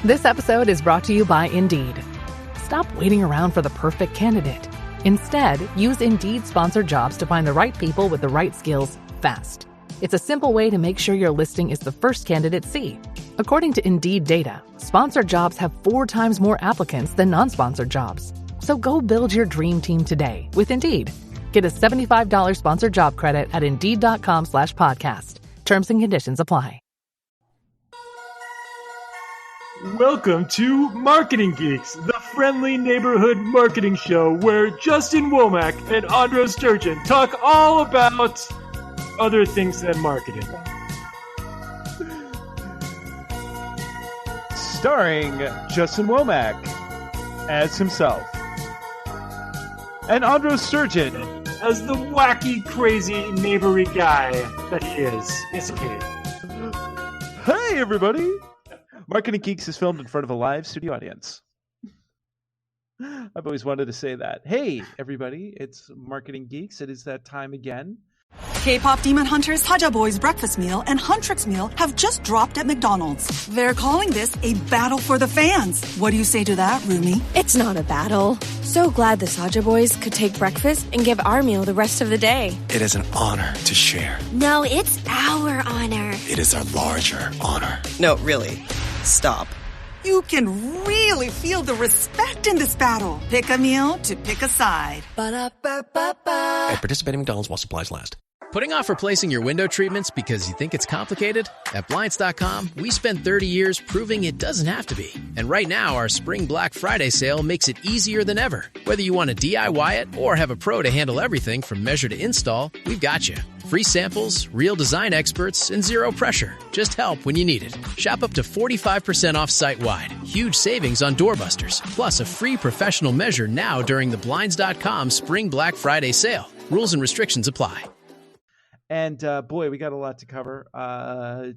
This episode is brought to you by Indeed. Stop waiting around for the perfect candidate. Instead, use Indeed sponsored jobs to find the right people with the right skills fast. It's a simple way to make sure your listing is the first candidates see. According to Indeed data, sponsored jobs have 4 times more applicants than non-sponsored jobs. So go build your dream team today with Indeed. Get a $75 sponsored job credit at Indeed.com/podcast. Terms and conditions apply. Welcome to Marketing Geeks, the friendly neighborhood marketing show where Justin Womack and Andros Sturgeon talk all about other things than marketing. Starring Justin Womack as himself, and Andros Sturgeon as the wacky, crazy, neighbory guy that he is. Yes, he. Hey, everybody! Marketing Geeks is filmed in front of a live studio audience. I've always wanted to say that. Hey, everybody, it's Marketing Geeks. It is that time again. K-pop Demon Hunters Haja Boys breakfast meal and Huntrix meal have just dropped at McDonald's. They're calling this a battle for the fans. What do you say to that, Rumi? It's not a battle. So glad the Saja Boys could take breakfast and give our meal the rest of the day. It is an honor to share. No, it's our honor. It is a larger honor. No, really. Stop. You can really feel the respect in this battle. Pick a meal to pick a side. Ba-da-ba-ba-ba. At participating McDonald's while supplies last. Putting off replacing your window treatments because you think it's complicated? At Blinds.com, we spent 30 years proving it doesn't have to be. And right now, our Spring Black Friday sale makes it easier than ever. Whether you want to DIY it or have a pro to handle everything from measure to install, we've got you. Free samples, real design experts, and zero pressure. Just help when you need it. Shop up to 45% off site-wide. Huge savings on doorbusters. Plus a free professional measure now during the Blinds.com Spring Black Friday sale. Rules and restrictions apply. And boy, we got a lot to cover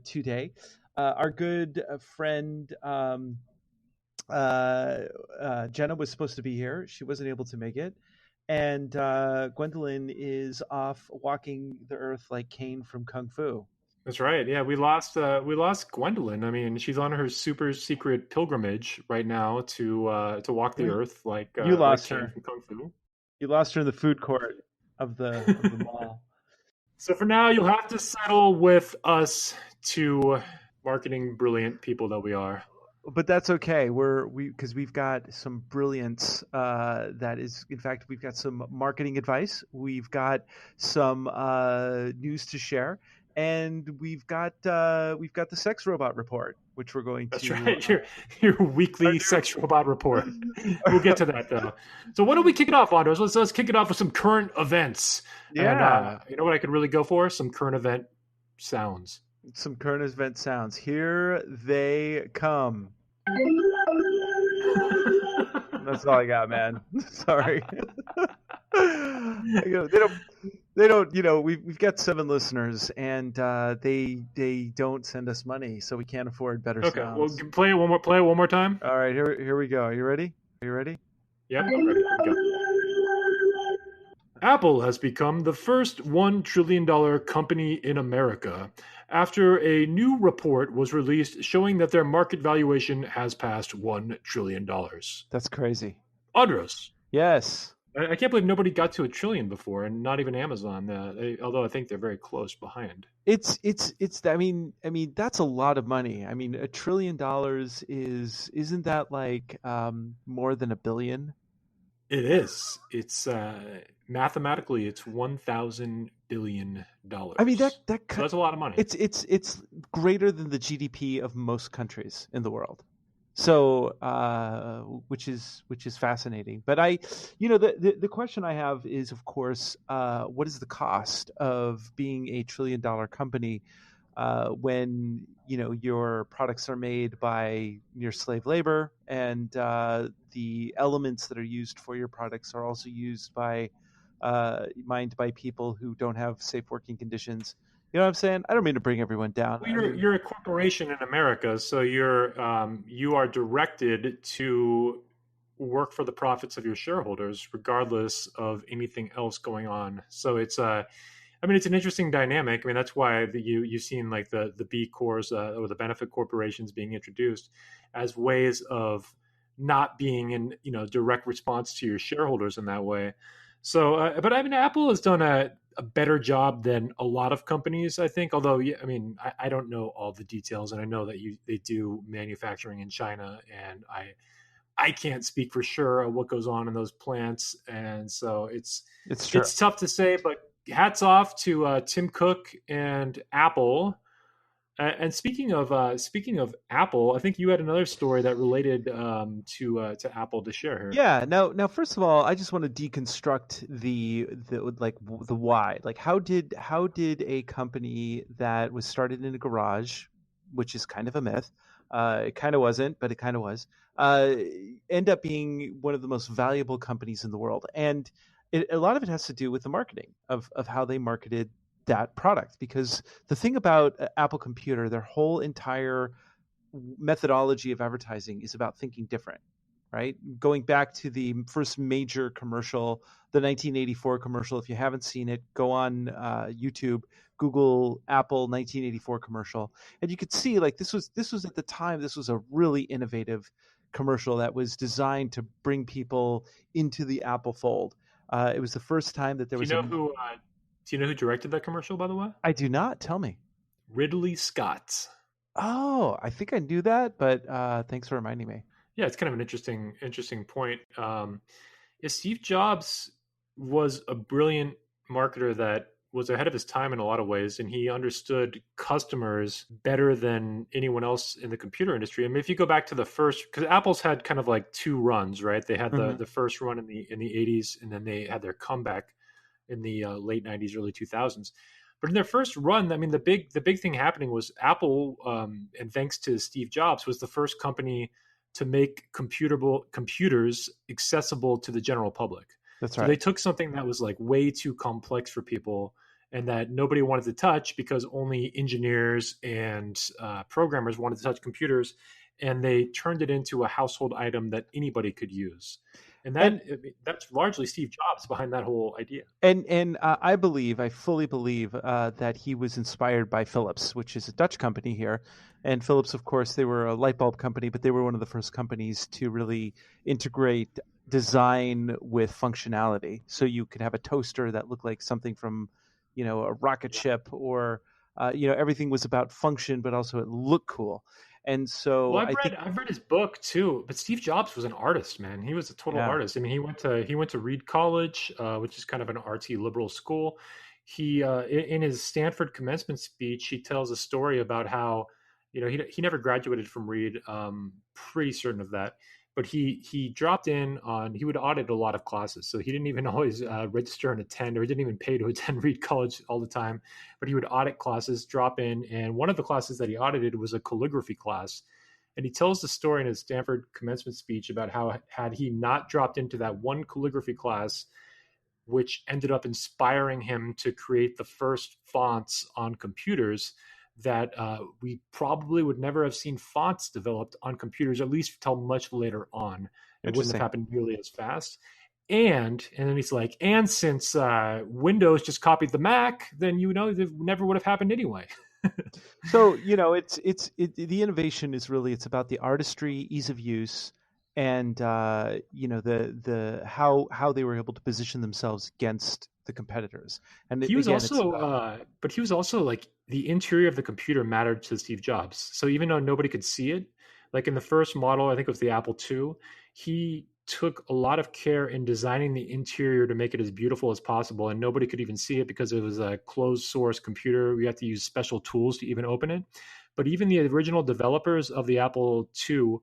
today. Our good friend Jenna was supposed to be here. She wasn't able to make it. And Gwendolyn is off walking the earth like Kane from Kung Fu. That's right. Yeah, we lost Gwendolyn. I mean, she's on her super secret pilgrimage right now to walk the earth like you lost like her from Kung Fu. You lost her in the food court of the mall. So for now, you'll have to settle with us two marketing brilliant people that we are. But that's okay. Because we've got some brilliance. That is, in fact, we've got some marketing advice. We've got some news to share, and we've got the sex robot report, which we're going to. That's right. Your weekly sex robot report. We'll get to that though. So why don't we kick it off, Andros? Let's kick it off with some current events. Yeah. And, you know what I could really go for? Some current event sounds. Some current event sounds. Here they come. That's all I got, man. Sorry. They don't. You know, we've got 7 listeners, and they don't send us money, so we can't afford better sounds. Okay, well, play it one more time. All right, here we go. Are you ready? Yeah, I'm ready. Go. Apple has become the first $1 trillion company in America after a new report was released showing that their market valuation has passed $1 trillion. That's crazy. Andros. Yes. I can't believe nobody got to $1 trillion before, and not even Amazon. Although I think they're very close behind. It's. I mean, that's a lot of money. I mean, $1 trillion isn't that like more than $1 billion? It is. It's mathematically, it's $1,000 billion. I mean, so that's a lot of money. It's greater than the GDP of most countries in the world. So, which is fascinating. But the question I have is, of course, what is the cost of being a $1 trillion company when your products are made by your slave labor, and the elements that are used for your products are also used by mined by people who don't have safe working conditions. You know what I'm saying? I don't mean to bring everyone down. Well, you're a corporation in America, so you are directed to work for the profits of your shareholders, regardless of anything else going on. So it's I mean, it's an interesting dynamic. I mean, that's why you've seen like the B Corps or the benefit corporations being introduced as ways of not being in direct response to your shareholders in that way. So, but I mean, Apple has done a better job than a lot of companies, I think. Although, yeah, I mean, I don't know all the details, and I know that they do manufacturing in China, and I can't speak for sure of what goes on in those plants, and so it's tough to say. But hats off to Tim Cook and Apple. And speaking of Apple, I think you had another story that related to Apple to share here. Yeah. Now, first of all, I just want to deconstruct the why. Like, how did a company that was started in a garage, which is kind of a myth, it kind of wasn't, but it kind of was, end up being one of the most valuable companies in the world? And a lot of it has to do with the marketing of how they marketed that product, because the thing about Apple Computer, their whole entire methodology of advertising is about thinking different, right? Going back to the first major commercial, the 1984 commercial. If you haven't seen it, go on YouTube, Google Apple 1984 commercial, and you could see like this was at the time, this was a really innovative commercial that was designed to bring people into the Apple fold. It was the first time that there was. Do you know who directed that commercial, by the way? I do not. Tell me. Ridley Scott. Oh, I think I knew that, but thanks for reminding me. Yeah, it's kind of an interesting point. Steve Jobs was a brilliant marketer that was ahead of his time in a lot of ways, and he understood customers better than anyone else in the computer industry. I mean, if you go back to the first, because Apple's had kind of like two runs, right? They had the first run in the 80s, and then they had their comeback in the late 90s, early 2000s. But in their first run, I mean, the big thing happening was Apple, and thanks to Steve Jobs, was the first company to make computers accessible to the general public. That's right. So they took something that was like way too complex for people and that nobody wanted to touch because only engineers and programmers wanted to touch computers, and they turned it into a household item that anybody could use. And that's largely Steve Jobs behind that whole idea. And I fully believe that he was inspired by Philips, which is a Dutch company here. And Philips, of course, they were a light bulb company, but they were one of the first companies to really integrate design with functionality. So you could have a toaster that looked like something from, a rocket ship, or everything was about function, but also it looked cool. And so I've read his book too, but Steve Jobs was an artist, man. He was a total artist. I mean, he went to Reed College, which is kind of an artsy liberal school. He in his Stanford commencement speech, he tells a story about how he never graduated from Reed. Pretty certain of that. But he dropped in on, he would audit a lot of classes. So he didn't even always register and attend, or he didn't even pay to attend Reed College all the time. But he would audit classes, drop in. And one of the classes that he audited was a calligraphy class. And he tells the story in his Stanford commencement speech about how had he not dropped into that one calligraphy class, which ended up inspiring him to create the first fonts on computers, that we probably would never have seen fonts developed on computers, at least until much later on. It wouldn't have happened nearly as fast. And then he's like, and since Windows just copied the Mac, then it never would have happened anyway. So the innovation is really, it's about the artistry, ease of use, and the how they were able to position themselves against the competitors. And he was but he was also like, the interior of the computer mattered to Steve Jobs. So even though nobody could see it, like in the first model, I think it was the Apple II, he took a lot of care in designing the interior to make it as beautiful as possible. And nobody could even see it because it was a closed source computer. We had to use special tools to even open it. But even the original developers of the Apple II,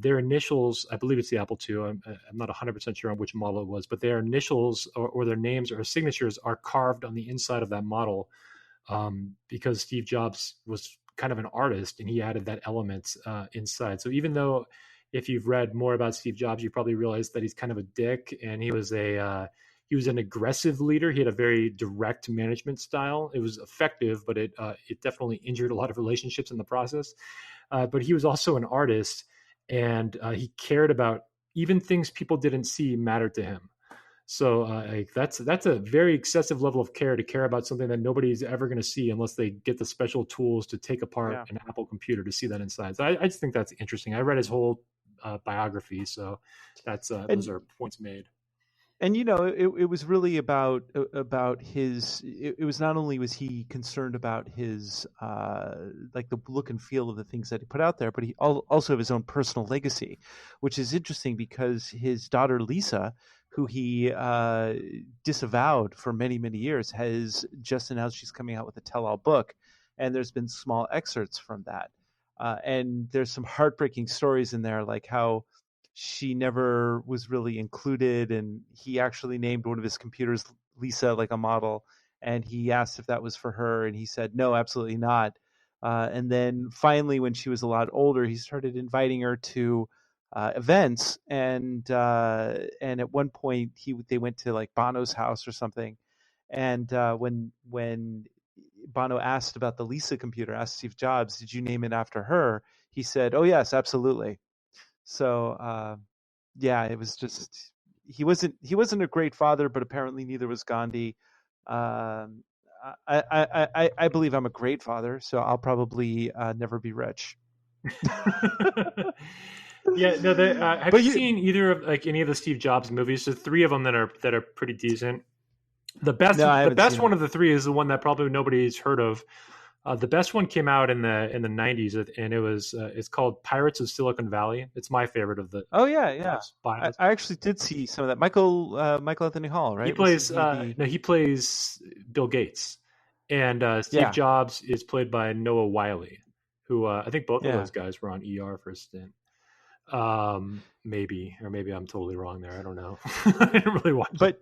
their initials, I believe it's the Apple II, I'm not 100% sure on which model it was, but their initials or their names or signatures are carved on the inside of that model, because Steve Jobs was kind of an artist and he added that element inside. So even though if you've read more about Steve Jobs, you probably realize that he's kind of a dick, and he was an aggressive leader. He had a very direct management style. It was effective, but it definitely injured a lot of relationships in the process. But he was also an artist, and he cared about even things people didn't see mattered to him. So like that's a very excessive level of care to care about something that nobody's ever going to see unless they get the special tools to take apart an Apple computer to see that inside. So I just think that's interesting. I read his whole biography, so that's those are points made. And it was really about his. It was not only was he concerned about his like the look and feel of the things that he put out there, but he also of his own personal legacy, which is interesting because his daughter Lisa, who he disavowed for many years, has just announced she's coming out with a tell-all book, and there's been small excerpts from that, and there's some heartbreaking stories in there, like how she never was really included, and he actually named one of his computers Lisa, like a model, and he asked if that was for her, and he said no, absolutely not. And then finally, when she was a lot older, he started inviting her to events, and at one point they went to like Bono's house or something, and when Bono asked about the Lisa computer, asked Steve Jobs, did you name it after her? He said, oh yes, absolutely. So yeah, it was just he wasn't a great father, but apparently neither was Gandhi. I believe I'm a great father, so I'll probably never be rich. Yeah, no. Have you seen either of like any of the Steve Jobs movies? There's three of them that are pretty decent. The best one of the three is the one that probably nobody's heard of. The best one came out in the 90s, and it was it's called Pirates of Silicon Valley. It's my favorite of the. Oh yeah. I actually did see some of that. Michael Anthony Hall, right? He plays Bill Gates, and Steve Jobs is played by Noah Wyle, who I think both of those guys were on ER for a stint. Maybe I'm totally wrong there. I don't know. I didn't really watch but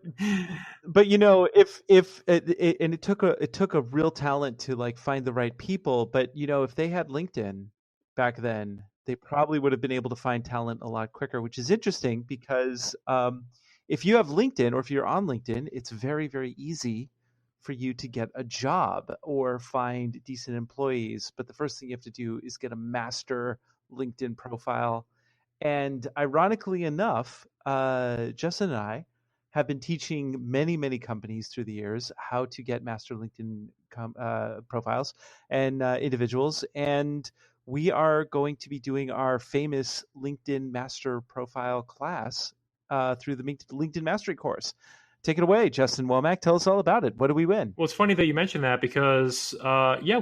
if it took a real talent to like find the right people, but if they had LinkedIn back then, they probably would have been able to find talent a lot quicker, which is interesting because if you have LinkedIn, or if you're on LinkedIn, it's very, very easy for you to get a job or find decent employees. But the first thing you have to do is get a master LinkedIn profile. And ironically enough, Justin and I have been teaching many companies through the years how to get master LinkedIn profiles and individuals. And we are going to be doing our famous LinkedIn Master Profile class through the LinkedIn Mastery course. Take it away, Justin Womack. Tell us all about it. What do we win? Well, it's funny that you mentioned that because,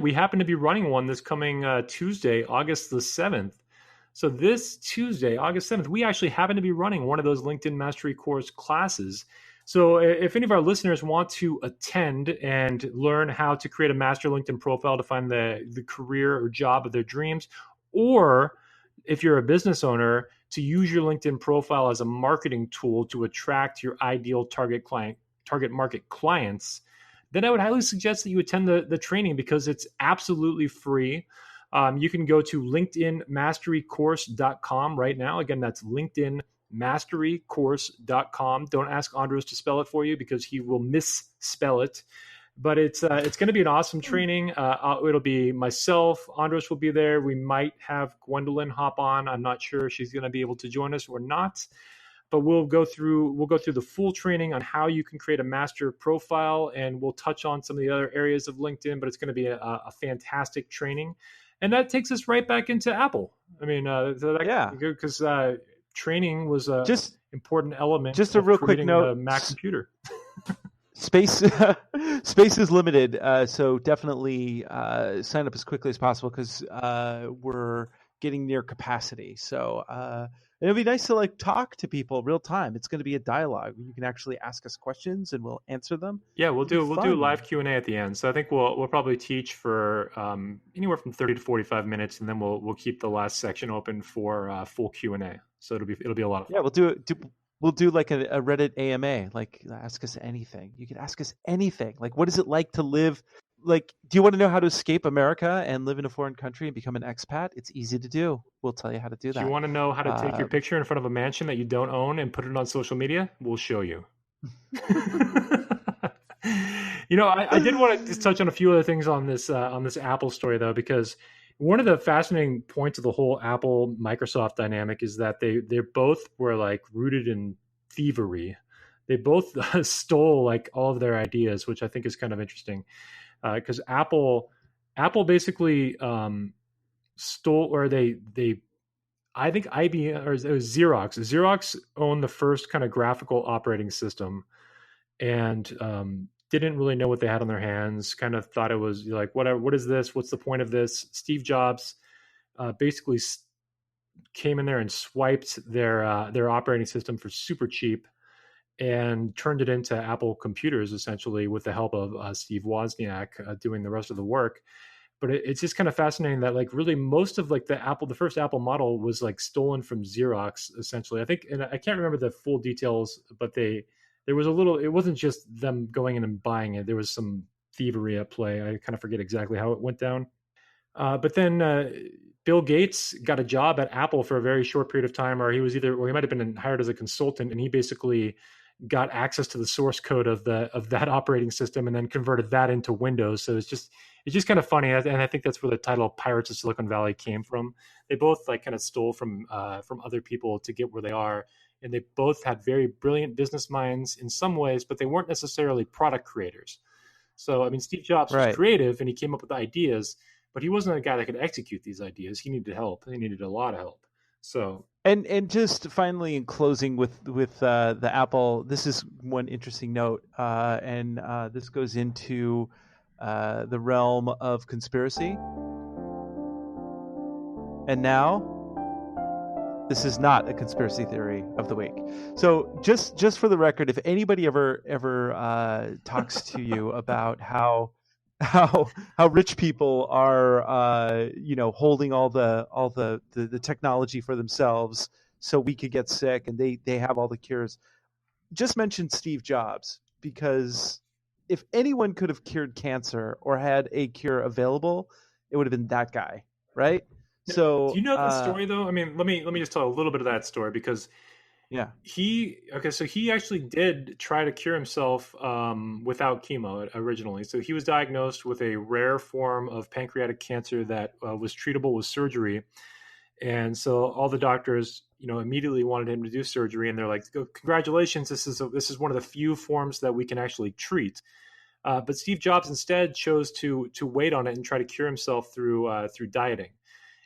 we happen to be running one this coming Tuesday, August the 7th. So this Tuesday, August 7th, we actually happen to be running one of those LinkedIn Mastery Course classes. So if any of our listeners want to attend and learn how to create a master LinkedIn profile to find the career or job of their dreams, or if you're a business owner, to use your LinkedIn profile as a marketing tool to attract your ideal target market clients, then I would highly suggest that you attend the training because it's absolutely free. You can go to LinkedInMasteryCourse.com right now. Again, that's LinkedInMasteryCourse.com. Don't ask Andros to spell it for you because he will misspell it. But it's going to be an awesome training. It'll be myself. Andros will be there. We might have Gwendolyn hop on. I'm not sure if she's going to be able to join us or not. But we'll go through the full training on how you can create a master profile, and we'll touch on some of the other areas of LinkedIn. But it's going to be a fantastic training. And that takes us right back into Apple. I mean, because training was a important element. Just a real quick note: a Mac computer. Space is limited, so definitely sign up as quickly as possible because we're getting near capacity. So it'll be nice to like talk to people real time. It's going to be a dialogue. You can actually ask us questions and we'll answer them. Yeah, we'll do live Q&A at the end. So I think we'll probably teach for anywhere from 30 to 45 minutes, and then we'll keep the last section open for full Q&A. So it'll be a lot of fun. Yeah, we'll do like a Reddit AMA. Like, ask us anything. You can ask us anything. Like, what is it like to live? Like, do you want to know how to escape America and live in a foreign country and become an expat? It's easy to do. We'll tell you how to do that. Do you want to know how to take your picture in front of a mansion that you don't own and put it on social media? We'll show you. I did want to just touch on a few other things on this Apple story, though, because one of the fascinating points of the whole Apple Microsoft dynamic is that they both were like rooted in thievery. they both stole like all of their ideas, which I think is kind of interesting because Apple basically stole, or they I think IBM, or it was Xerox. Xerox owned the first kind of graphical operating system, and didn't really know what they had on their hands. Kind of thought it was like, whatever. What is this? What's the point of this? Steve Jobs basically came in there and swiped their operating system for super cheap, and turned it into Apple computers essentially with the help of Steve Wozniak doing the rest of the work. But it's just kind of fascinating that like really most of like the first Apple model was like stolen from Xerox essentially. I think, and I can't remember the full details, but there was a little, it wasn't just them going in and buying it. There was some thievery at play. I kind of forget exactly how it went down. But then Bill Gates got a job at Apple for a very short period of time, or he might have been hired as a consultant, and he basically got access to the source code of that operating system and then converted that into Windows. So it's just kind of funny, and I think that's where the title Pirates of Silicon Valley came from. They both like kind of stole from other people to get where they are, and they both had very brilliant business minds in some ways, but they weren't necessarily product creators. So I mean, Steve Jobs was creative and he came up with ideas, but he wasn't a guy that could execute these ideas. He needed help. He needed a lot of help. So and just finally in closing with the Apple, this is one interesting note, and this goes into the realm of conspiracy. And now, this is not a conspiracy theory of the week. So just for the record, if anybody ever talks to you about how rich people are holding all the technology for themselves so we could get sick and they have all the cures, just mention Steve Jobs, because if anyone could have cured cancer or had a cure available, it would have been that guy, right? So do you know the story though? I mean, let me just tell a little bit of that story, because so he actually did try to cure himself without chemo originally. So he was diagnosed with a rare form of pancreatic cancer that was treatable with surgery. And so all the doctors, immediately wanted him to do surgery, and they're like, "Congratulations, this is one of the few forms that we can actually treat." But Steve Jobs instead chose to wait on it and try to cure himself through dieting.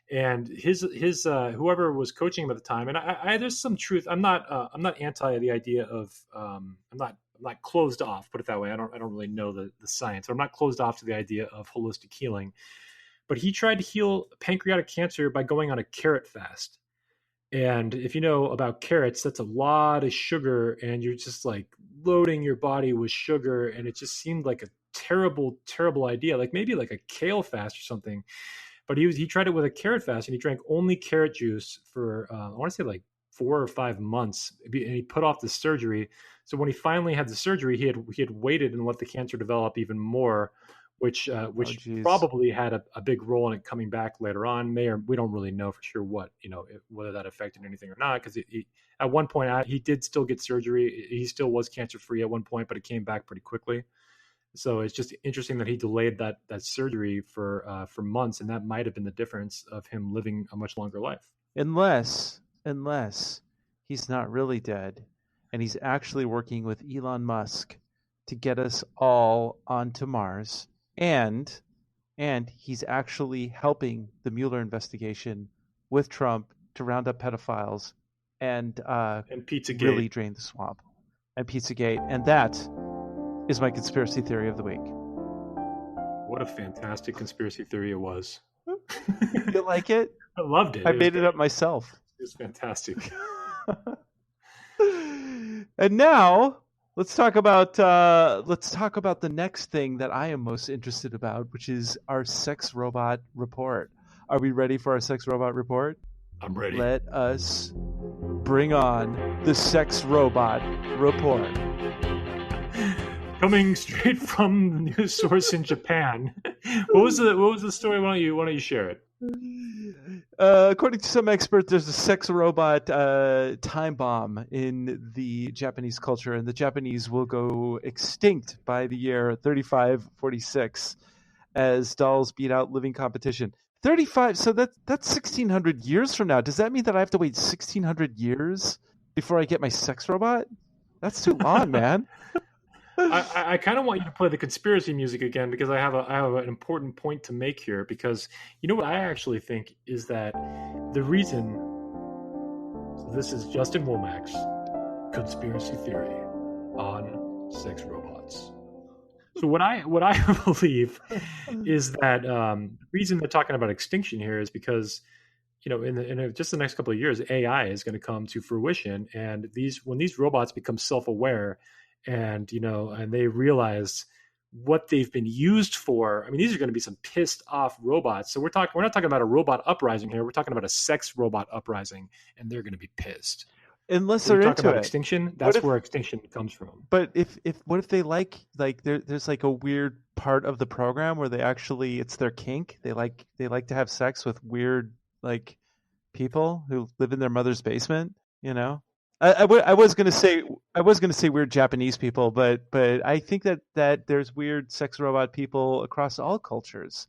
And his whoever was coaching him at the time, and I there's some truth. I'm not anti the idea of I'm not closed off. Put it that way. I don't really know the science. I'm not closed off to the idea of holistic healing. But he tried to heal pancreatic cancer by going on a carrot fast. And if you know about carrots, that's a lot of sugar, and you're just like loading your body with sugar, and it just seemed like a terrible, terrible idea. Like maybe like a kale fast or something. But he tried it with a carrot fast, and he drank only carrot juice for I want to say like 4 or 5 months, and he put off the surgery. So when he finally had the surgery, he had waited and let the cancer develop even more, which probably had a big role in it coming back later on. We don't really know for sure whether that affected anything or not, because at one point he did still get surgery. He still was cancer free at one point, but it came back pretty quickly. So it's just interesting that he delayed that surgery for months, and that might have been the difference of him living a much longer life. Unless he's not really dead, and he's actually working with Elon Musk to get us all onto Mars, and he's actually helping the Mueller investigation with Trump to round up pedophiles and Pizzagate, really drain the swamp, and Pizzagate, and that is my conspiracy theory of the week. What a fantastic conspiracy theory it was. You like it? I loved it. I made it up myself. It was fantastic. And now let's talk about the next thing that I am most interested about, which is our sex robot report. Are we ready for our sex robot report? I'm ready. Let us bring on the sex robot report. Coming straight from the news source in Japan. What was the story? Why don't you share it? According to some experts, there's a sex robot time bomb in the Japanese culture, and the Japanese will go extinct by the year 3546 as dolls beat out living competition. 35. So that's 1,600 years from now. Does that mean that I have to wait 1,600 years before I get my sex robot? That's too long, man. I kind of want you to play the conspiracy music again because I have an important point to make here. Because you know what I actually think is that the reason. So this is Justin Womack's conspiracy theory on sex robots. So what I believe is that the reason they're talking about extinction here is because in just the next couple of years, AI is going to come to fruition, and when these robots become self-aware, and and they realize what they've been used for. I mean, these are going to be some pissed off robots. So we're not talking about a robot uprising here. We're talking about a sex robot uprising, and they're going to be pissed. Unless they're talking into about it. Extinction, that's where Extinction comes from. But what if they like there's like a weird part of the program where it's their kink. They like to have sex with weird like people who live in their mother's basement. I was gonna say weird Japanese people, but I think that there's weird sex robot people across all cultures.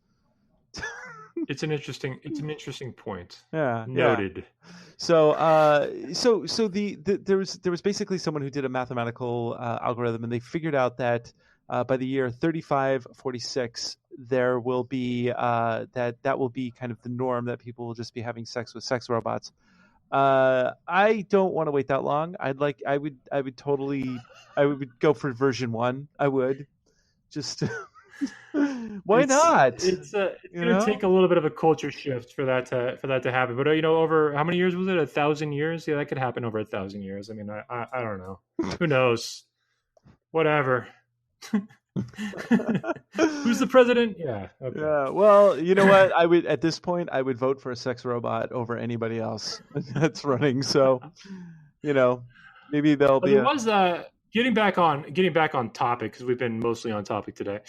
It's an interesting point. Yeah. Noted. Yeah. So there was basically someone who did a mathematical algorithm, and they figured out that by the year 3546 there will be that will be kind of the norm, that people will just be having sex with sex robots. I don't want to wait that long. I would go for version 1. I would just why not? It's going to take a little bit of a culture shift for that to happen. But over how many years was it? 1,000 years? Yeah, that could happen over 1,000 years. I mean, I don't know. Who knows? Whatever. Who's the president? Yeah. Okay. Yeah. Well, you know what? At this point I would vote for a sex robot over anybody else that's running. So, maybe there'll be. There was getting back on topic, because we've been mostly on topic today.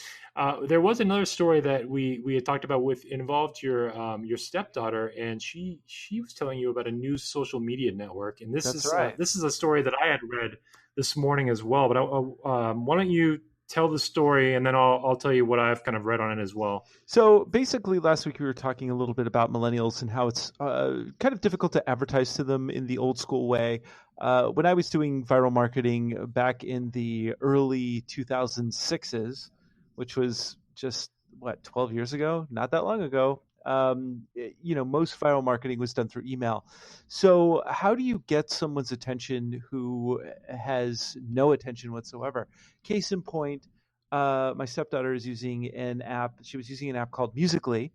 There was another story that we had talked about involved your stepdaughter, and she was telling you about a new social media network, and this is a story that I had read this morning as well. But why don't you tell the story, and then I'll tell you what I've kind of read on it as well. So basically, last week we were talking a little bit about millennials and how it's kind of difficult to advertise to them in the old school way. When I was doing viral marketing back in the early 2006s, which was just 12 years ago, not that long ago. Most viral marketing was done through email. So how do you get someone's attention who has no attention whatsoever? Case in point, my stepdaughter is using an app. She was using an app called Musical.ly,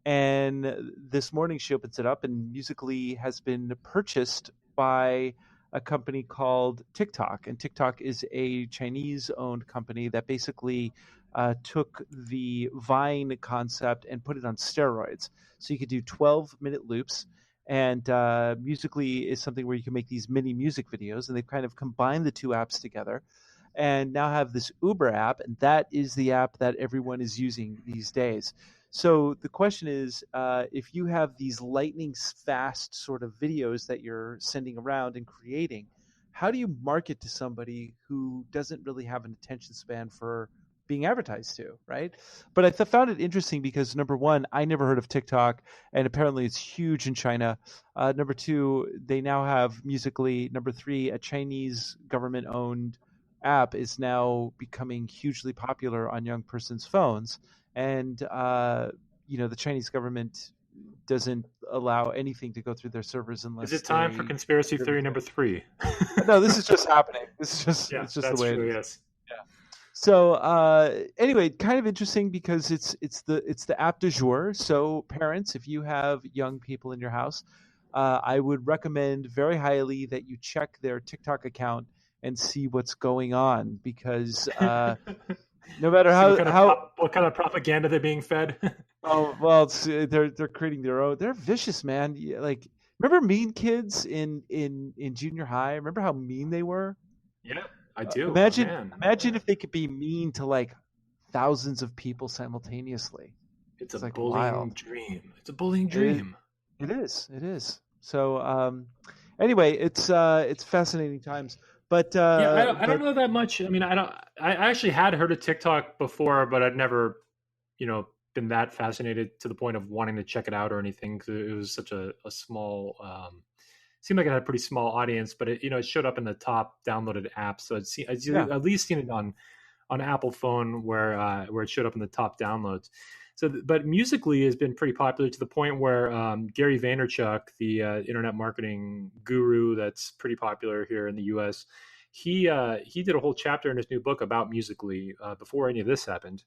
and this morning she opens it up, and Musical.ly has been purchased by a company called TikTok. And TikTok is a Chinese-owned company that basically took the Vine concept and put it on steroids. So you could do 12-minute loops, and Musical.ly is something where you can make these mini music videos, and they've kind of combined the two apps together and now have this Uber app, and that is the app that everyone is using these days. So the question is, if you have these lightning fast sort of videos that you're sending around and creating, how do you market to somebody who doesn't really have an attention span for being advertised to, right? But I found it interesting because, number one, I never heard of TikTok, and apparently it's huge in China. Number two, they now have Musical.ly. Number three, a Chinese government-owned app is now becoming hugely popular on young person's phones. And, the Chinese government doesn't allow anything to go through their servers unless. Is it time for conspiracy theory number 3? No, this is just happening. This is just, it's just the way true, it is. Yes. Yeah. So anyway, kind of interesting because it's the app du jour. So parents, if you have young people in your house, I would recommend very highly that you check their TikTok account and see what's going on, because no matter what kind of propaganda they're being fed. Oh well, they're creating their own. They're vicious, man. Like, remember Mean Kids in junior high? Remember how mean they were? Yeah, I do. Imagine if they could be mean to like thousands of people simultaneously. It's a bullying dream. It's a bullying dream. It is. So anyway, it's fascinating times. But I don't know that much. I mean, I actually had heard of TikTok before, but I'd never, been that fascinated to the point of wanting to check it out or anything, because it was such a small seemed like it had a pretty small audience, but it showed up in the top downloaded apps. So I'd at least seen it on Apple phone where it showed up in the top downloads. So, but Musically has been pretty popular to the point where Gary Vaynerchuk, the internet marketing guru that's pretty popular here in the U.S., he did a whole chapter in his new book about Musically before any of this happened,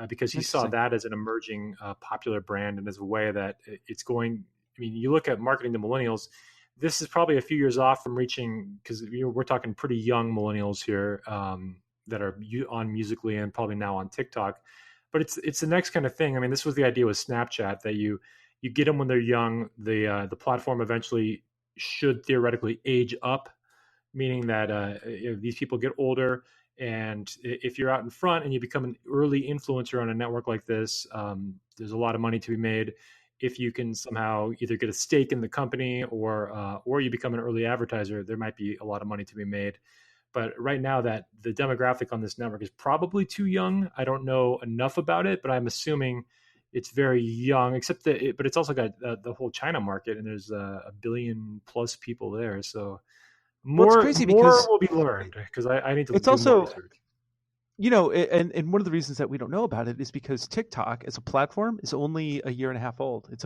because he saw that as an emerging popular brand and as a way that it's going. I mean, you look at marketing to millennials. This is probably a few years off from reaching, because we're talking pretty young millennials here that are on Musically and probably now on TikTok. But it's the next kind of thing. I mean, this was the idea with Snapchat, that you get them when they're young. The platform eventually should theoretically age up, meaning that these people get older, and if you're out in front and you become an early influencer on a network like this, there's a lot of money to be made if you can somehow either get a stake in the company or you become an early advertiser. There might be a lot of money to be made. But right now, that the demographic on this network is probably too young. I don't know enough about it, but I'm assuming it's very young. Except that, but it's also got the whole China market, and there's a billion plus people there. So more will be learned, because I need to. It's also more research. And one of the reasons that we don't know about it is because TikTok as a platform is only a year and a half old. It's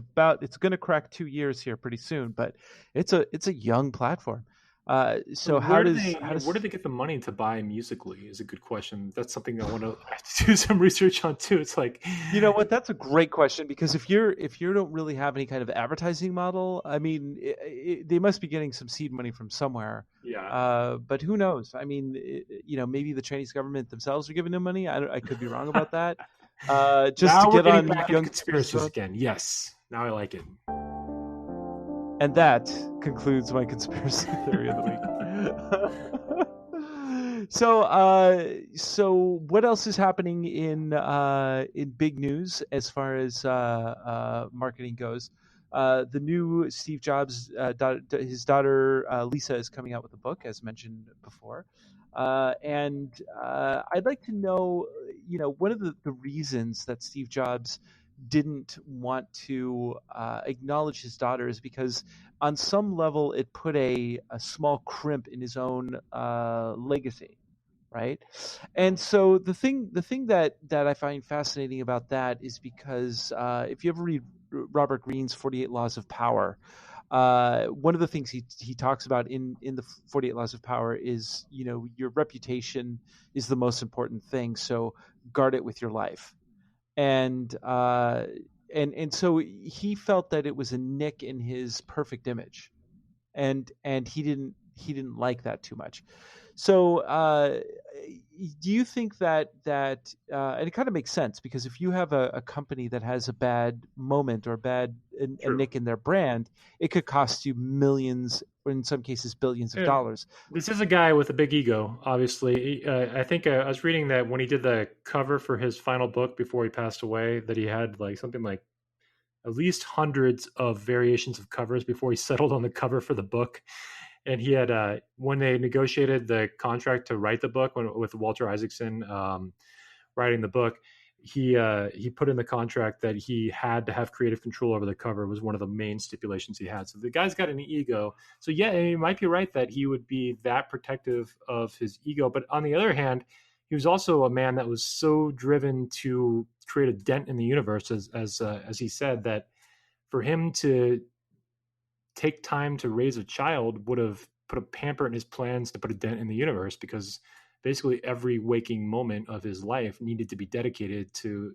going to crack 2 years here pretty soon, but it's a young platform. So where do they get the money to buy Musically is a good question. That's something I want to have to do some research on too. It's like, you know what, that's a great question, because if you don't really have any kind of advertising model, I mean, they must be getting some seed money from somewhere. Yeah. But who knows? I mean, maybe the Chinese government themselves are giving them money. I could be wrong about that. Just now to get on back young conspiracies again. Yes. Now I like it. And that concludes my conspiracy theory of the week. So what else is happening in big news as far as marketing goes? The new Steve Jobs, his daughter Lisa, is coming out with a book, as mentioned before. And I'd like to know, one of the reasons that Steve Jobs didn't want to acknowledge his daughter is because on some level it put a small crimp in his own legacy, right? And so the thing that I find fascinating about that is because if you ever read Robert Greene's 48 Laws of Power, one of the things he talks about in the 48 Laws of Power is, your reputation is the most important thing, so guard it with your life. And so he felt that it was a nick in his perfect image, and he didn't like that too much. So do you think that and it kind of makes sense, because if you have a company that has a bad moment or a nick in their brand, it could cost you millions, or in some cases billions of dollars. This is a guy with a big ego, obviously. I think I was reading that when he did the cover for his final book before he passed away, that he had something like at least hundreds of variations of covers before he settled on the cover for the book. And he had, when they negotiated the contract to write the book with Walter Isaacson writing the book, he put in the contract that he had to have creative control over the cover. Was one of the main stipulations he had. So the guy's got an ego. So yeah, you might be right that he would be that protective of his ego. But on the other hand, he was also a man that was so driven to create a dent in the universe, as he said, that for him to take time to raise a child would have put a pamper in his plans to put a dent in the universe, because basically every waking moment of his life needed to be dedicated to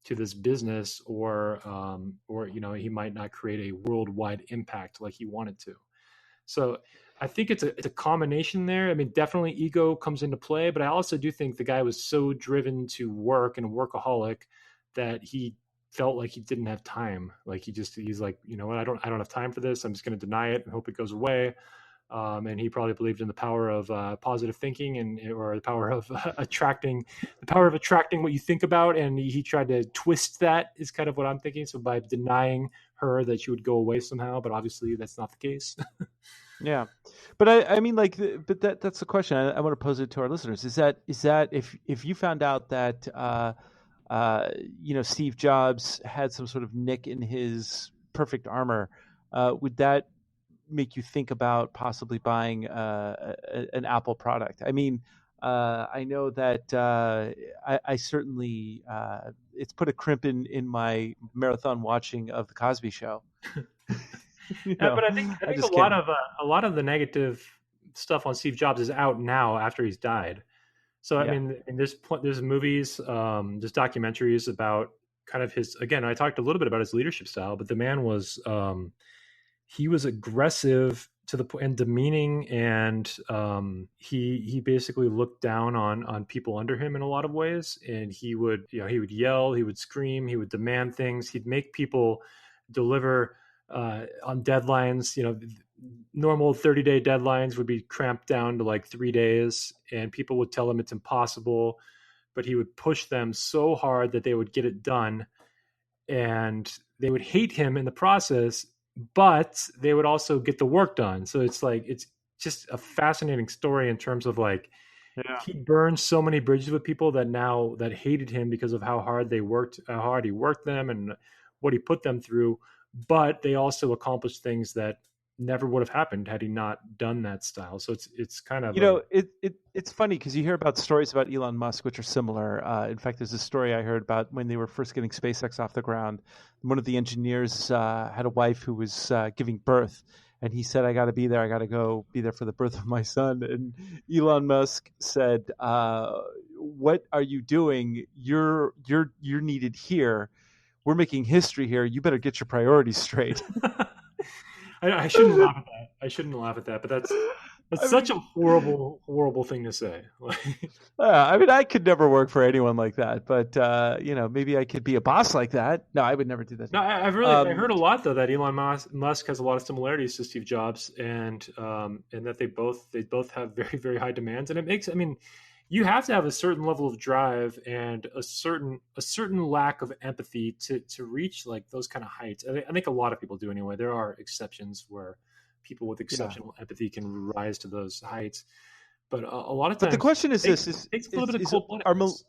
this business, or he might not create a worldwide impact like he wanted to. So I think it's a combination there. I mean, definitely ego comes into play, but I also do think the guy was so driven to work and a workaholic that he felt like he didn't have time. Like he's like, you know what, I don't have time for this. I'm just going to deny it and hope it goes away. And he probably believed in the power of positive thinking or the power of attracting what you think about. And he tried to twist that, is kind of what I'm thinking. So by denying her that she would go away somehow, but obviously that's not the case. Yeah. But I mean, that's the question. I want to pose it to our listeners. Is that if you found out that, Steve Jobs had some sort of nick in his perfect armor, would that make you think about possibly buying an Apple product. I mean, I know that I certainly it's put a crimp in my marathon watching of the Cosby Show. Yeah, but I I think just can't. a lot of the negative stuff on Steve Jobs is out now after he's died. So I Yeah. mean, there's movies, there's documentaries about kind of his. Again, I talked a little bit about his leadership style, but the man was he was aggressive to the point and demeaning, and he basically looked down on people under him in a lot of ways. And he would he would yell, he would scream, he would demand things, he'd make people deliver on deadlines. Normal 30-day deadlines would be cramped down to like 3 days, and people would tell him it's impossible, but he would push them so hard that they would get it done, and they would hate him in the process, but they would also get the work done. So it's just a fascinating story in terms of like he burned so many bridges with people that hated him because of how hard he worked them and what he put them through, but they also accomplished things that never would have happened had he not done that style. So it's kind of it's funny because you hear about stories about Elon Musk which are similar. In fact, there's a story I heard about when they were first getting SpaceX off the ground. One of the engineers had a wife who was giving birth, and he said, "I got to be there. I got to go be there for the birth of my son." And Elon Musk said, "What are you doing? You're needed here. We're making history here. You better get your priorities straight." I shouldn't laugh at that. I shouldn't laugh at that, but that's such a horrible thing to say. I mean, I could never work for anyone like that, but maybe I could be a boss like that. No, I would never do that. No, I heard a lot though that Elon Musk has a lot of similarities to Steve Jobs, and that they both have very, very high demands, and it makes. I mean, you have to have a certain level of drive and a certain lack of empathy to reach like those kind of heights. I think a lot of people do anyway. There are exceptions where people with exceptional empathy can rise to those heights, but a lot of times. But the question is, takes a little bit of cold-bloodedness.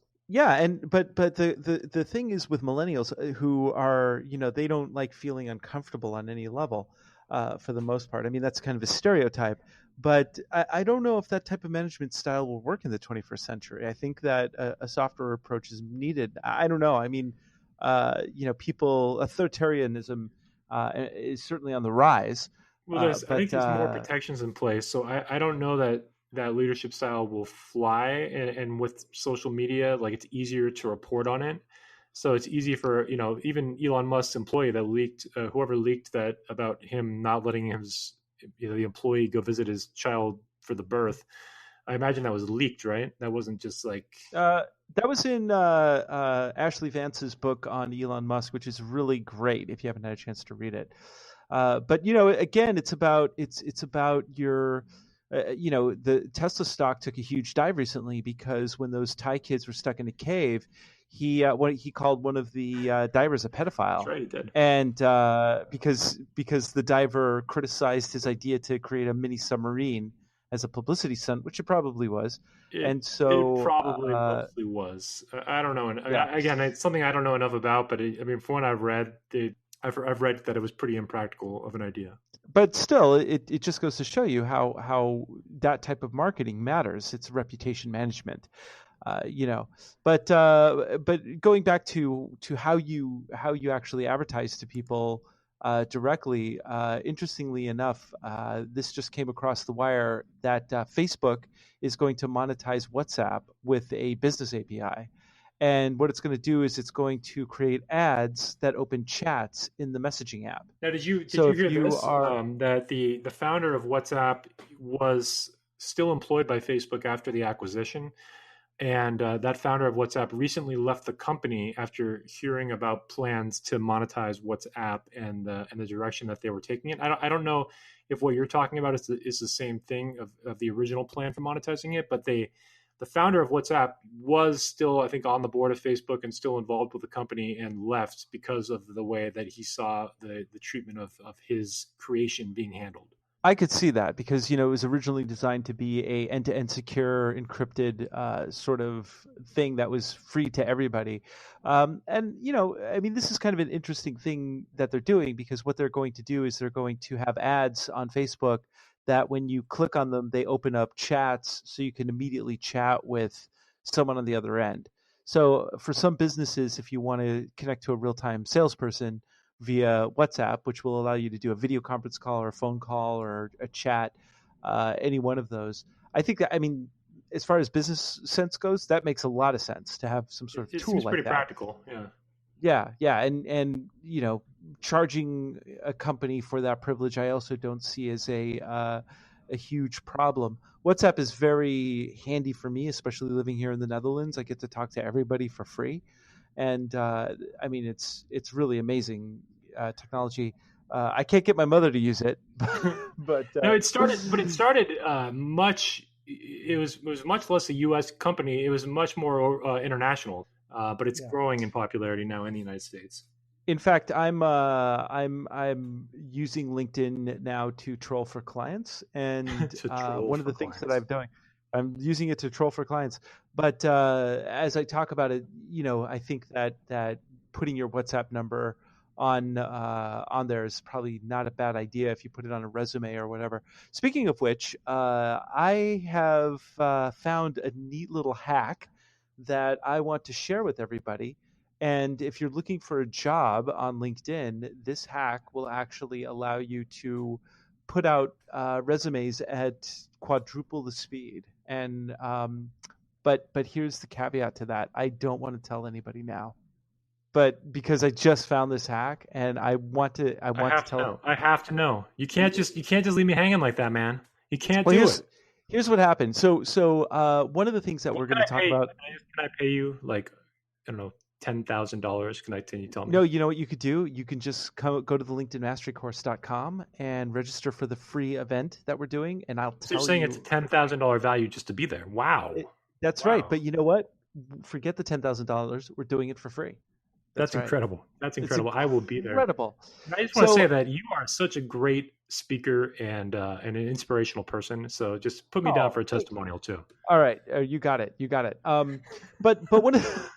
But the thing is with millennials who are they don't like feeling uncomfortable on any level, for the most part. I mean, that's kind of a stereotype. But I don't know if that type of management style will work in the 21st century. I think that a softer approach is needed. I don't know. I mean, authoritarianism is certainly on the rise. Well, I think there's more protections in place. So I don't know that leadership style will fly. And with social media, like it's easier to report on it. So it's easy for, even Elon Musk's employee that leaked, whoever leaked that about him not letting his the employee go visit his child for the birth. I imagine that was leaked, right? That wasn't just like that was in Ashley Vance's book on Elon Musk, which is really great if you haven't had a chance to read it. But again, it's about your the Tesla stock took a huge dive recently because when those Thai kids were stuck in a cave, he called one of the divers a pedophile. That's right, he did. And because the diver criticized his idea to create a mini submarine as a publicity stunt, which it probably was. It probably mostly was. I don't know. Again, it's something I don't know enough about, but from what I've read, I've read that it was pretty impractical of an idea. But still, it just goes to show you how that type of marketing matters. It's reputation management. But going back to how you actually advertise to people directly, interestingly enough, this just came across the wire that Facebook is going to monetize WhatsApp with a business API. And what it's going to do is it's going to create ads that open chats in the messaging app. Now, did you hear this? That the founder of WhatsApp was still employed by Facebook after the acquisition. And that founder of WhatsApp recently left the company after hearing about plans to monetize WhatsApp and the direction that they were taking it. I don't know if what you're talking about is the same thing of the original plan for monetizing it, but the founder of WhatsApp was still, I think, on the board of Facebook and still involved with the company and left because of the way that he saw the treatment of his creation being handled. I could see that because it was originally designed to be a end-to-end secure, encrypted sort of thing that was free to everybody. And I mean, this is kind of an interesting thing that they're doing because what they're going to do is they're going to have ads on Facebook that when you click on them, they open up chats so you can immediately chat with someone on the other end. So for some businesses, if you want to connect to a real-time salesperson via WhatsApp, which will allow you to do a video conference call or a phone call or a chat, any one of those. I think that, I mean, as far as business sense goes, that makes a lot of sense to have some sort of It tool seems like pretty that. practical. Yeah. Yeah. And charging a company for that privilege, I also don't see as a huge problem. WhatsApp is very handy for me, especially living here in the Netherlands. I get to talk to everybody for free. And I mean, it's really amazing technology. I can't get my mother to use it, but No, it started much. It was much less a U.S. company. It was much more international. But it's growing in popularity now in the United States. In fact, I'm using LinkedIn now to troll for clients, and one of the things that I'm using it to troll for clients. But as I talk about it, I think that putting your WhatsApp number on there is probably not a bad idea if you put it on a resume or whatever. Speaking of which, I have found a neat little hack that I want to share with everybody. And if you're looking for a job on LinkedIn, this hack will actually allow you to put out resumes at quadruple the speed. And but here's the caveat to that: I don't want to tell anybody now, but because I just found this hack and I want to tell. I have to know. You can't just leave me hanging like that, man. You can't do it. Here's what happened. So one of the things that we're going to talk about. Can I pay you like, I don't know, $10,000? Can you tell me? No, you know what you could do? You can just go to the LinkedInMasteryCourse.com and register for the free event that we're doing, and I'll tell you. You're saying it's a $10,000 value just to be there. Wow. That's right. But you know what? Forget the $10,000. We're doing it for free. That's right. Incredible. That's incredible. I will be there. Incredible. And I just want to say that you are such a great speaker and an inspirational person. So just put me down for a testimonial too. All right, you got it. But one of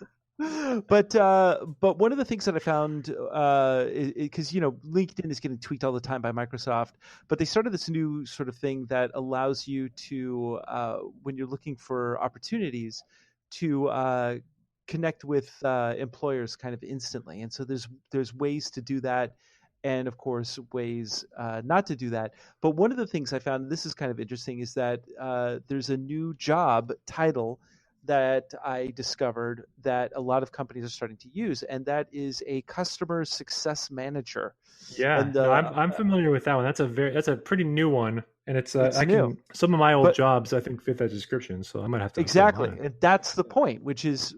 but one of the things that I found, because LinkedIn is getting tweaked all the time by Microsoft, but they started this new sort of thing that allows you to, when you're looking for opportunities, to connect with employers kind of instantly. And so there's ways to do that, and of course ways not to do that. But one of the things I found, and this is kind of interesting, is that there's a new job title that I discovered that a lot of companies are starting to use, and that is a customer success manager. Yeah, and, I'm familiar with that one. That's a pretty new one, and it's new. Some of my old jobs I think fit that description, so I might have to exactly. And that's the point, which is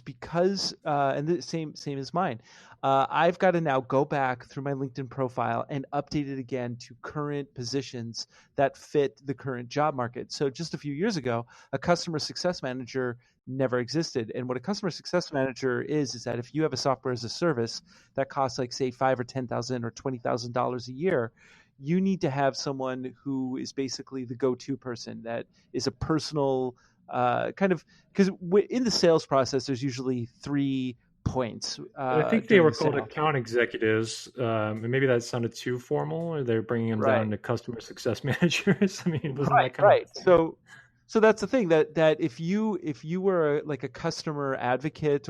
because and the same as mine. I've got to now go back through my LinkedIn profile and update it again to current positions that fit the current job market. So just a few years ago, a customer success manager never existed. And what a customer success manager is that if you have a software as a service that costs like say $5,000 or $10,000 or $20,000 a year, you need to have someone who is basically the go-to person that is a personal kind of, because in the sales process, there's usually 3 points. I think they were called account executives, and maybe that sounded too formal, or they're bringing them down to customer success managers. I mean, right. So that's the thing that if you were like a customer advocate,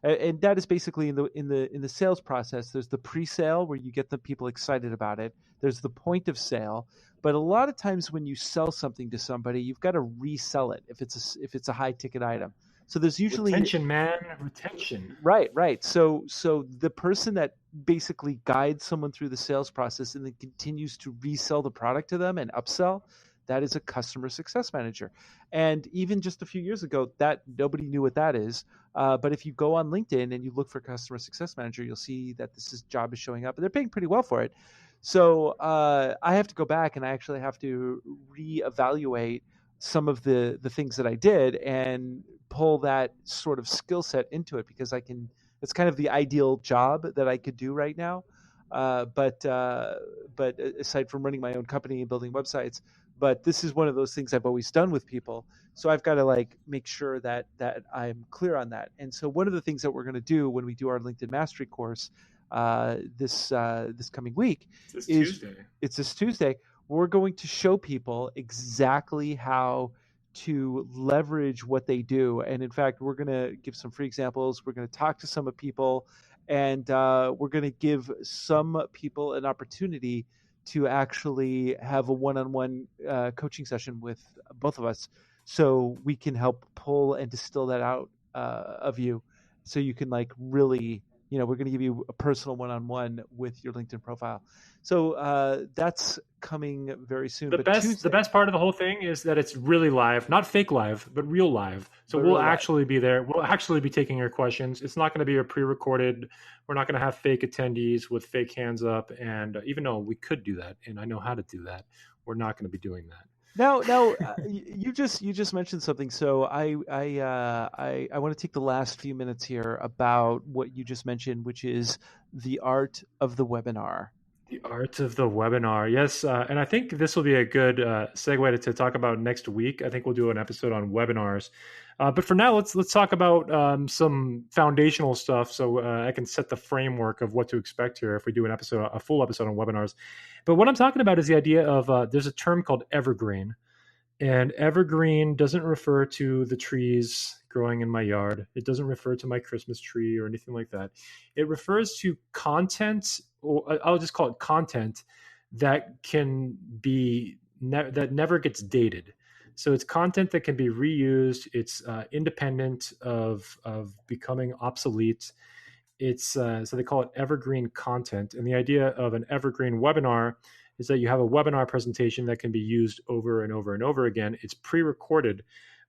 and that is basically in the sales process. There's the pre-sale where you get the people excited about it. There's the point of sale, but a lot of times when you sell something to somebody, you've got to resell it if it's a high ticket item. So there's usually retention. Right. So the person that basically guides someone through the sales process and then continues to resell the product to them and upsell, that is a customer success manager. And even just a few years ago, that nobody knew what that is. But if you go on LinkedIn and you look for customer success manager, you'll see that job is showing up, and they're paying pretty well for it. So I have to go back and I actually have to reevaluate some of the things that I did and pull that sort of skill set into it, because it's kind of the ideal job that I could do right now. But aside from running my own company and building websites, but this is one of those things I've always done with people. So I've got to like make sure that I'm clear on that. And so one of the things that we're going to do when we do our LinkedIn Mastery course this coming week it's this Tuesday. We're going to show people exactly how to leverage what they do. And in fact, we're going to give some free examples. We're going to talk to some people, and we're going to give some people an opportunity to actually have a one-on-one coaching session with both of us, so we can help pull and distill that out of you, so you can like really, we're going to give you a personal one-on-one with your LinkedIn profile. So that's coming very soon. The best part of the whole thing is that it's really live, not fake live, but real live. So we'll actually be there. We'll actually be taking your questions. It's not going to be a pre-recorded. We're not going to have fake attendees with fake hands up. And even though we could do that, and I know how to do that, we're not going to be doing that. Now, you just mentioned something. So I want to take the last few minutes here about what you just mentioned, which is the art of the webinar. The art of the webinar, yes, and I think this will be a good segue to talk about next week. I think we'll do an episode on webinars, but for now, let's talk about some foundational stuff, so I can set the framework of what to expect here if we do a full episode on webinars. But what I'm talking about is the idea of there's a term called evergreen, and evergreen doesn't refer to the trees growing in my yard. It doesn't refer to my Christmas tree or anything like that. It refers to content, or I'll just call it content, that can be that never gets dated. So it's content that can be reused. It's independent of becoming obsolete. It's so they call it evergreen content. And the idea of an evergreen webinar is that you have a webinar presentation that can be used over and over and over again. It's pre-recorded.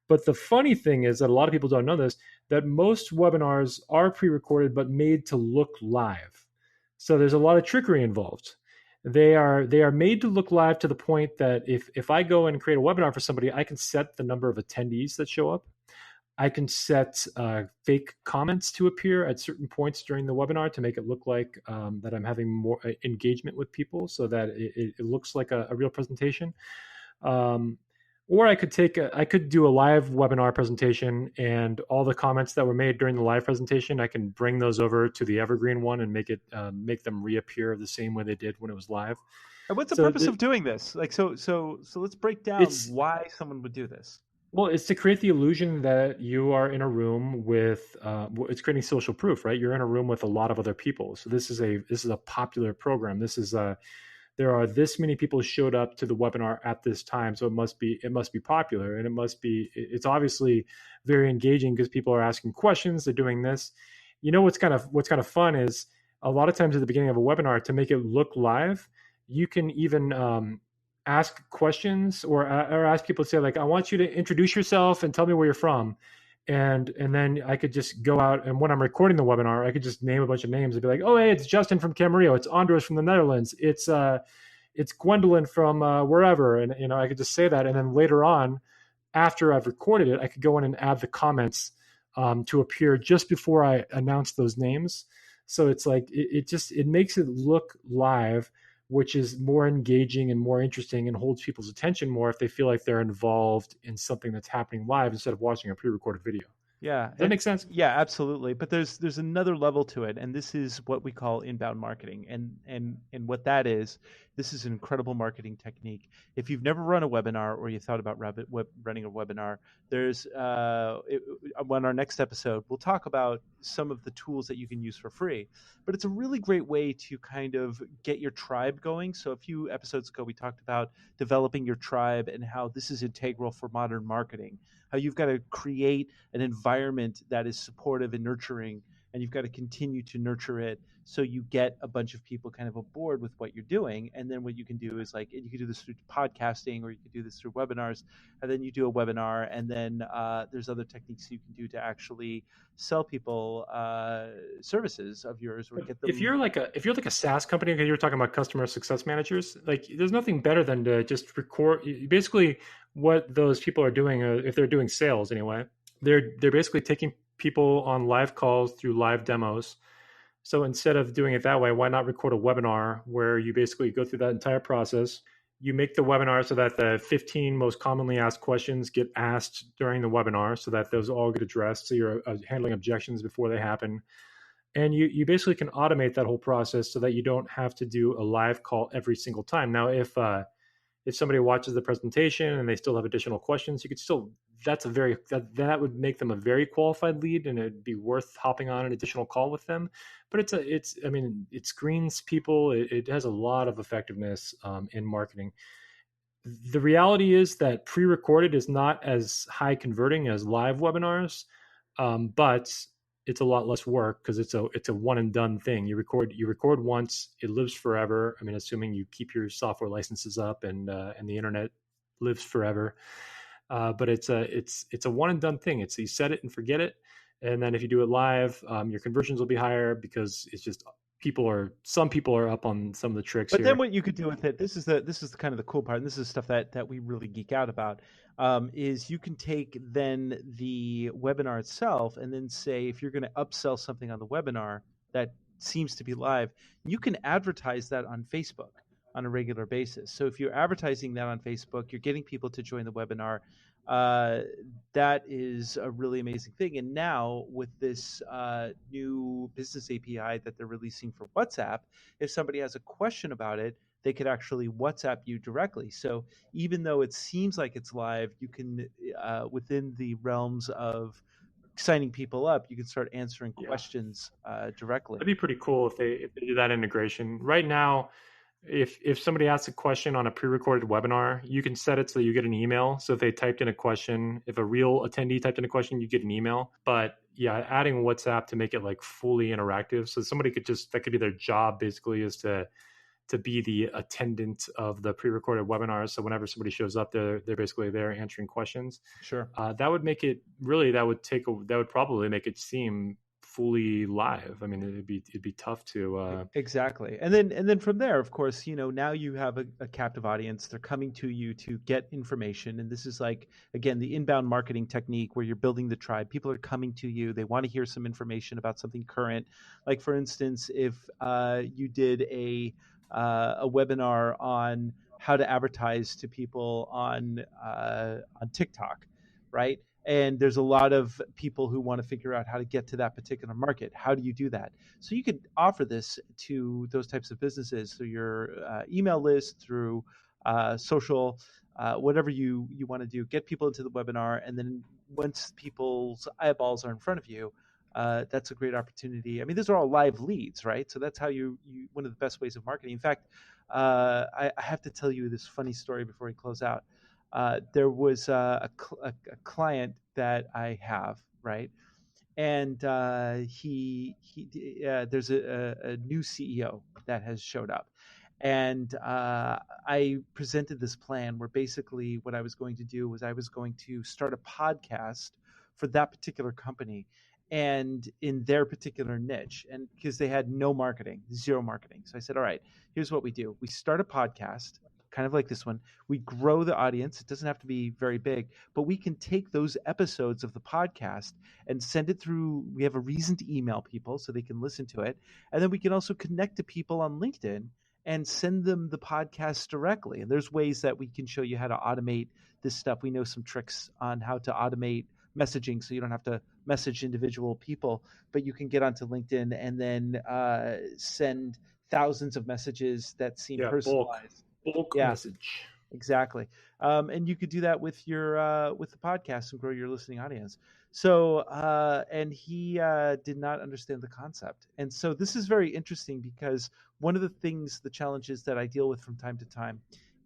But the funny thing is that a lot of people don't know this, that most webinars are pre-recorded but made to look live. So there's a lot of trickery involved. They are made to look live to the point that if I go and create a webinar for somebody, I can set the number of attendees that show up. I can set fake comments to appear at certain points during the webinar to make it look like that I'm having more engagement with people, so that it looks like a real presentation. Or I could do a live webinar presentation, and all the comments that were made during the live presentation, I can bring those over to the evergreen one and make them reappear the same way they did when it was live. And what's the purpose of doing this? Like, so let's break down why someone would do this. Well, it's to create the illusion that you are in a room with. It's creating social proof, right? You're in a room with a lot of other people. So this is a popular program. There are this many people who showed up to the webinar at this time, so it must be popular, and it's obviously very engaging because people are asking questions. They're doing this. What's kind of fun is a lot of times at the beginning of a webinar, to make it look live, you can even ask questions or ask people to say, like, I want you to introduce yourself and tell me where you're from. And then I could just go out, and when I'm recording the webinar, I could just name a bunch of names and be like, oh, hey, it's Justin from Camarillo. It's Andros from the Netherlands. It's Gwendolyn from wherever. And, I could just say that. And then later on, after I've recorded it, I could go in and add the comments to appear just before I announce those names. So it's like, it makes it look live, which is more engaging and more interesting and holds people's attention more if they feel like they're involved in something that's happening live instead of watching a pre-recorded video. Yeah. Does that make sense? Yeah, absolutely. But there's another level to it, and this is what we call inbound marketing. And what that is, this is an incredible marketing technique. If you've never run a webinar or you thought about running a webinar, there's on our next episode, we'll talk about some of the tools that you can use for free. But it's a really great way to kind of get your tribe going. So a few episodes ago, we talked about developing your tribe and how this is integral for modern marketing. How you've got to create an environment that is supportive and nurturing, and you've got to continue to nurture it so you get a bunch of people kind of aboard with what you're doing. And then what you can do is, like, you can do this through podcasting, or you can do this through webinars, and then you do a webinar, and then there's other techniques you can do to actually sell people services of yours, or get them. If you're like a SaaS company, because you're talking about customer success managers, like, there's nothing better than to just record. Basically, what those people are doing, if they're doing sales anyway, they're basically taking people on live calls through live demos. So instead of doing it that way, why not record a webinar where you basically go through that entire process? You make the webinar so that the 15 most commonly asked questions get asked during the webinar so that those all get addressed. So you're handling objections before they happen. And you basically can automate that whole process so that you don't have to do a live call every single time. Now, if somebody watches the presentation and they still have additional questions, you could still, that would make them a very qualified lead, and it'd be worth hopping on an additional call with them. But it screens people. It has a lot of effectiveness in marketing. The reality is that pre-recorded is not as high converting as live webinars, but it's a lot less work because it's a one and done thing. You record once, it lives forever. I mean, assuming you keep your software licenses up and the internet lives forever. But it's a one and done thing. You set it and forget it. And then if you do it live, your conversions will be higher because it's just some people are up on some of the tricks. But then what you could do with it, this is the kind of the cool part, and this is stuff that we really geek out about, is you can take then the webinar itself and then say, if you're going to upsell something on the webinar that seems to be live, you can advertise that on Facebook on a regular basis. So if you're advertising that on Facebook, you're getting people to join the webinar. That is a really amazing thing. And now with this new business API that they're releasing for WhatsApp, if somebody has a question about it, they could actually WhatsApp you directly. So even though it seems like it's live, you can, within the realms of signing people up, you can start answering questions directly. That'd be pretty cool if they do that integration. Right now, if somebody asks a question on a pre-recorded webinar, you can set it so you get an email. So if they typed in a question, if a real attendee typed in a question, you get an email. But yeah, adding WhatsApp to make it like fully interactive. So somebody that could be their job basically, is to be the attendant of the pre-recorded webinars. So whenever somebody shows up, they're basically there answering questions. Sure. That would make it really, that would probably make it seem fully live. I mean, it'd be tough to exactly. And then from there, of course, now you have a captive audience. They're coming to you to get information, and this is like, again, the inbound marketing technique where you're building the tribe. People are coming to you. They want to hear some information about something current. Like, for instance, if you did a webinar on how to advertise to people on TikTok, right? And there's a lot of people who want to figure out how to get to that particular market. How do you do that? So you could offer this to those types of businesses through your email list, through social, whatever you want to do. Get people into the webinar, and then once people's eyeballs are in front of you, that's a great opportunity. I mean, these are all live leads, right? So that's how you one of the best ways of marketing. In fact, I have to tell you this funny story before we close out. There was a client that I have, right? And there's a new CEO that has showed up. And I presented this plan where basically what I was going to do was I was going to start a podcast for that particular company and in their particular niche, and because they had zero marketing. So I said, all right, here's what we do. We start a podcast, kind of like this one. We grow the audience. It doesn't have to be very big, but we can take those episodes of the podcast and send it through. We have a reason to email people so they can listen to it. And then we can also connect to people on LinkedIn and send them the podcast directly. And there's ways that we can show you how to automate this stuff. We know some tricks on how to automate messaging so you don't have to message individual people, but you can get onto LinkedIn and then send thousands of messages that seem personalized. Bulk message. Exactly. And you could do that with your with the podcast and grow your listening audience. So and he did not understand the concept. And so this is very interesting because one of the challenges that I deal with from time to time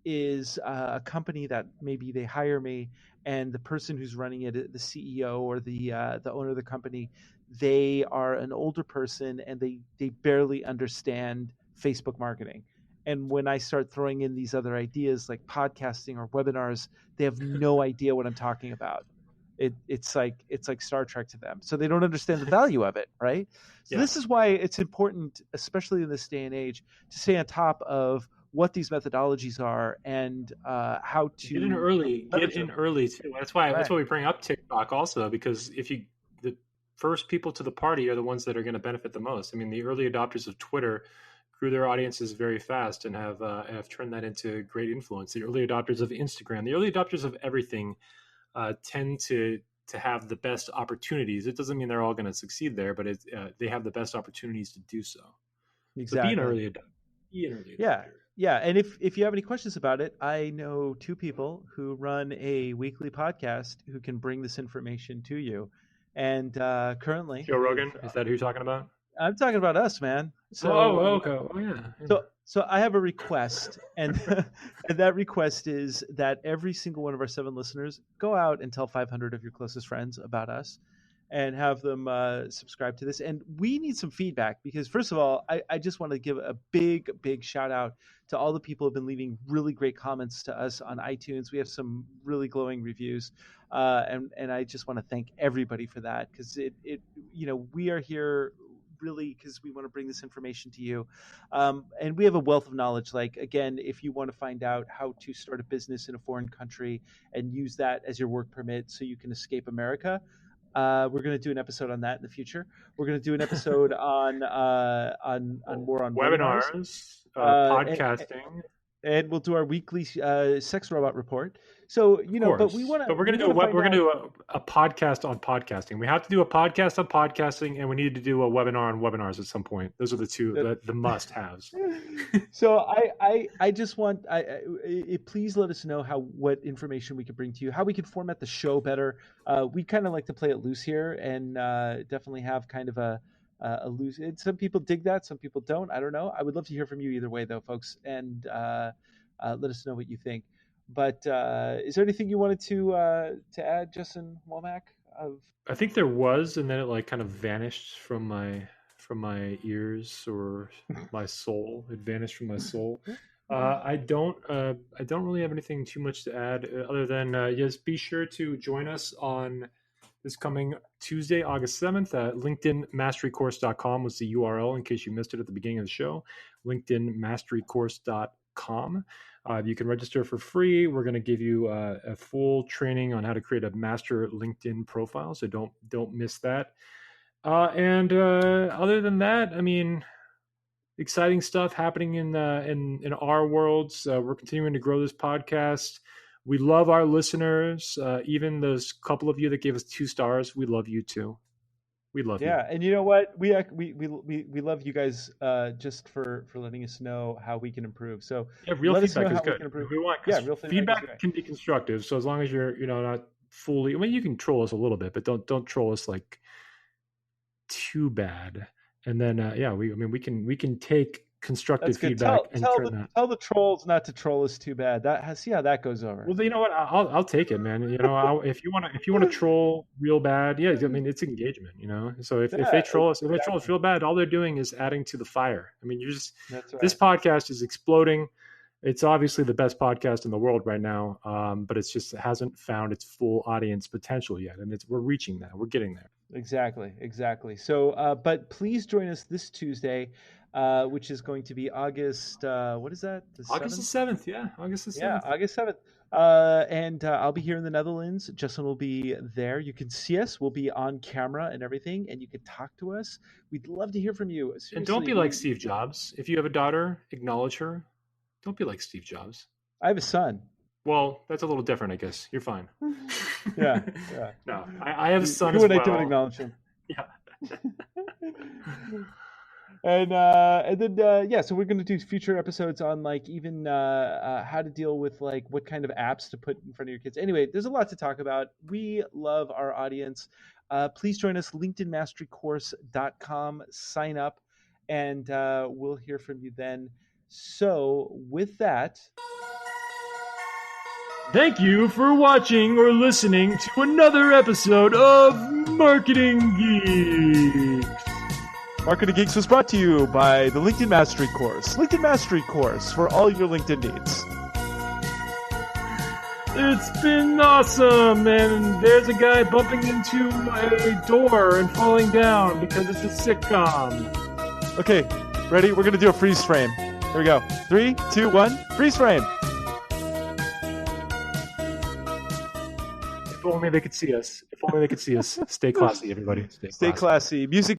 is a company that maybe they hire me, and the person who's running it, the CEO or the owner of the company, they are an older person and they barely understand Facebook marketing. And when I start throwing in these other ideas like podcasting or webinars, they have no idea what I'm talking about. It's like Star Trek to them. So they don't understand the value of it, right? So This is why it's important, especially in this day and age, to stay on top of what these methodologies are and how to get in early too. That's why we bring up TikTok also, because first people to the party are the ones that are going to benefit the most. I mean, the early adopters of Twitter grew their audiences very fast and have turned that into great influence. The early adopters of Instagram, the early adopters of everything tend to have the best opportunities. It doesn't mean they're all going to succeed there, but they have the best opportunities to do so. Exactly. So be an early adopter. Yeah. And if you have any questions about it, I know two people who run a weekly podcast who can bring this information to you. And currently, Joe Rogan, is that who you're talking about? I'm talking about us, man. So, okay. Oh, yeah. So I have a request, and and that request is that every single one of our 7 listeners go out and tell 500 of your closest friends about us, and have them subscribe to this. And we need some feedback because, first of all, I just want to give a big shout out to all the people who have been leaving really great comments to us on iTunes. We have some really glowing reviews, and I just want to thank everybody for that because it we are here really because we want to bring this information to you, and we have a wealth of knowledge. Like, again, if you want to find out how to start a business in a foreign country and use that as your work permit so you can escape America, we're going to do an episode on that in the future. We're going to do an episode on more on webinars, podcasting, and we'll do our weekly sex robot report. So but we want to. But we're going to do a podcast on podcasting. We have to do a podcast on podcasting, and we need to do a webinar on webinars at some point. Those are the two the must-haves. So I just want please let us know what information we could bring to you, how we could format the show better. We kind of like to play it loose here, and definitely have kind of a loose. Some people dig that, some people don't. I don't know. I would love to hear from you either way, though, folks, and let us know what you think. But is there anything you wanted to add, Justin Womack? I think there was, and then it kind of vanished from my ears or my soul. It vanished from my soul. I don't really have anything too much to add other than just be sure to join us on this coming Tuesday, August 7th. LinkedInMasteryCourse.com was the URL in case you missed it at the beginning of the show. LinkedInMasteryCourse.com. You can register for free. We're going to give you a full training on how to create a master LinkedIn profile, so don't miss that. And other than that, I mean, exciting stuff happening in our worlds. We're continuing to grow this podcast. We love our listeners. Even those couple of you that gave us 2 stars, we love you too. We love you. Yeah, and you know what? We love you guys just for letting us know how we can improve. So real feedback is good. We want real feedback can be constructive. So as long as you're not fully, I mean, you can troll us a little bit, but don't troll us like too bad. And then we can take constructive feedback tell the trolls not to troll us too bad. See how that goes over. Well, you know what? I'll take it, man. If you want to troll real bad, I mean, it's engagement, So if they troll us, real bad, all they're doing is adding to the fire. I mean, this podcast is exploding. It's obviously the best podcast in the world right now, but it hasn't found its full audience potential yet, and we're reaching that. We're getting there. Exactly. So, but please join us this Tuesday, which is going to be August. What is that? August the 7th. Yeah, August the 7th. Yeah, August 7th. And I'll be here in the Netherlands. Justin will be there. You can see us. We'll be on camera and everything, and you can talk to us. We'd love to hear from you. Seriously, and don't be like Steve Jobs. If you have a daughter, acknowledge her. Don't be like Steve Jobs. I have a son. Well, that's a little different, I guess. You're fine. Yeah. No, I have a son as well. I don't acknowledge him. Yeah. And then so we're going to do future episodes on even how to deal with what kind of apps to put in front of your kids. Anyway, there's a lot to talk about. We love our audience. Please join us, LinkedInMasteryCourse.com. Sign up, and we'll hear from you then. So with that, thank you for watching or listening to another episode of Marketing Geeks. Marketing Geeks was brought to you by the LinkedIn Mastery Course. LinkedIn Mastery Course for all your LinkedIn needs. It's been awesome, and there's a guy bumping into a door and falling down because it's a sitcom. Okay, ready? We're going to do a freeze frame. Here we go. 3, 2, 1, freeze frame. If only they could see us. If only they could see us. Stay classy, everybody. Stay classy. Music